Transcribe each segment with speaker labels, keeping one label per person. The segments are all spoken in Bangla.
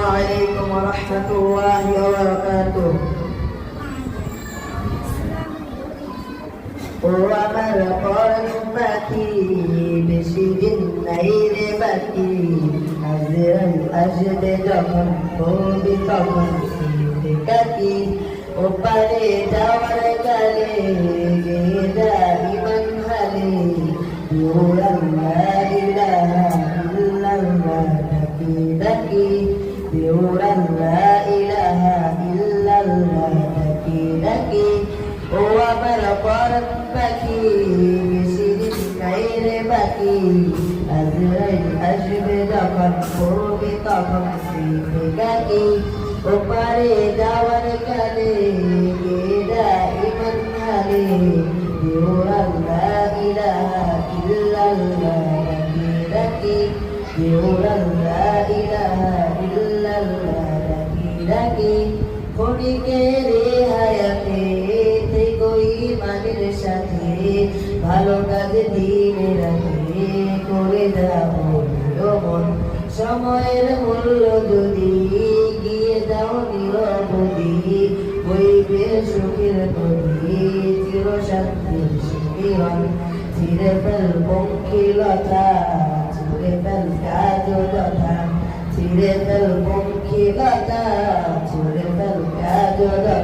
Speaker 1: عليكم ورحمة الله وبركاته ও আমার পরম পাখি বেশি দিন নাই রে বাকি আজরাইল আসবে যখন কবি তখন শীতে কাকি ওপারে যাওয়ার কালে গেয়ে যাই মন হালে লা ইলাহা ইল্লাল্লাহ ডাকি ডাকি লা ইলাহা ইল্লাল্লাহ ডাকি ডাকি ও আমার পরম পাখি বেশি দিন নাই রে বাকি আজরাইল আসবে যখন পড়বে তখন শীতে কাকি ওপারে যাওয়ার কালে ইমান হালে লা ইলাহা ইল্লাল্লাহ ডাকি ডাকি লা ইলাহা ইল্লাল্লাহ ডাকি ডাকি ক্ষণিকের হায়াতে থেকোই মানের সাথে ভালো কাজে দিনে রাতে করে যাবো মন সময়ের মূল্য যদি গিয়ে যাও নিরবধি বইবে সুখের নদী চির শান্তির শিরন ছিঁড়ে ফেল পঙ্কিলতা ছিঁড়ে ফেল কাজলতা ছিঁড়ে ফেল পঙ্কিলতা ছিঁড়ে ফেল কাজলতা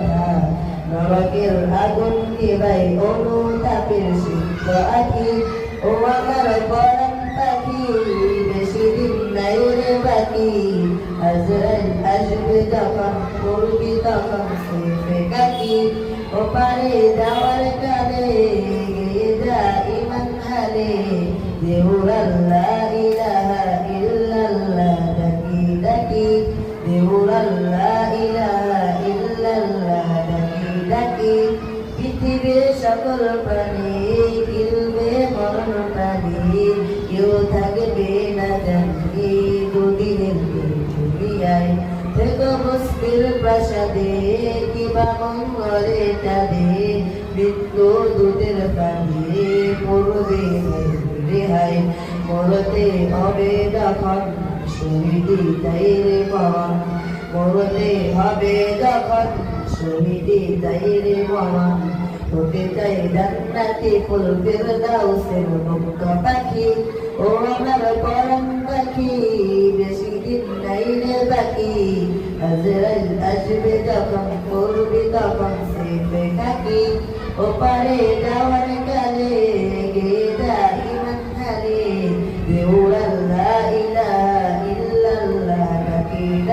Speaker 1: নরকের আগুন নিবাই অনুতাপের সিদ্ধ আঁকি ও আমার পরম পাখি বেশি দিন নাই রে বাকি আজরাইল আসবে যখন করবি তখন শীতে কাকি ওপারে যাওয়ার কালে গিয়ে যা ইমান হালে লা ইলাহা ইল্লাল্লাহ ডাকি ডাকি লা ইলাহা ইল্লাল্লাহ ডাকি ডাকি পৃথিবীর সকল প্রাণী গিলবে মরণ প্রাণী কেউ থাকবে না জানি দুদিনের দুনিয়ায় থেকে মুশকিল প্রাসাদে কিবা মঙ্গলে চাঁদে মৃত্যু দুধের পানি পড়বে রেহাই মরতে হবে যখন শহীদি তাই রে পবন মরতে হবে যখন শহীদি তাই রে পবন হতে চাই জান্নাতি ফুল ফেরদাউসের মুক্ত পাখি ও আমার পরম পাখি বেশি দিন নাই রে বাকি আজরাইল আসবে যখন করবি তখন শীতে কাকি ওপারে যাওয়ার কালে গিয়ে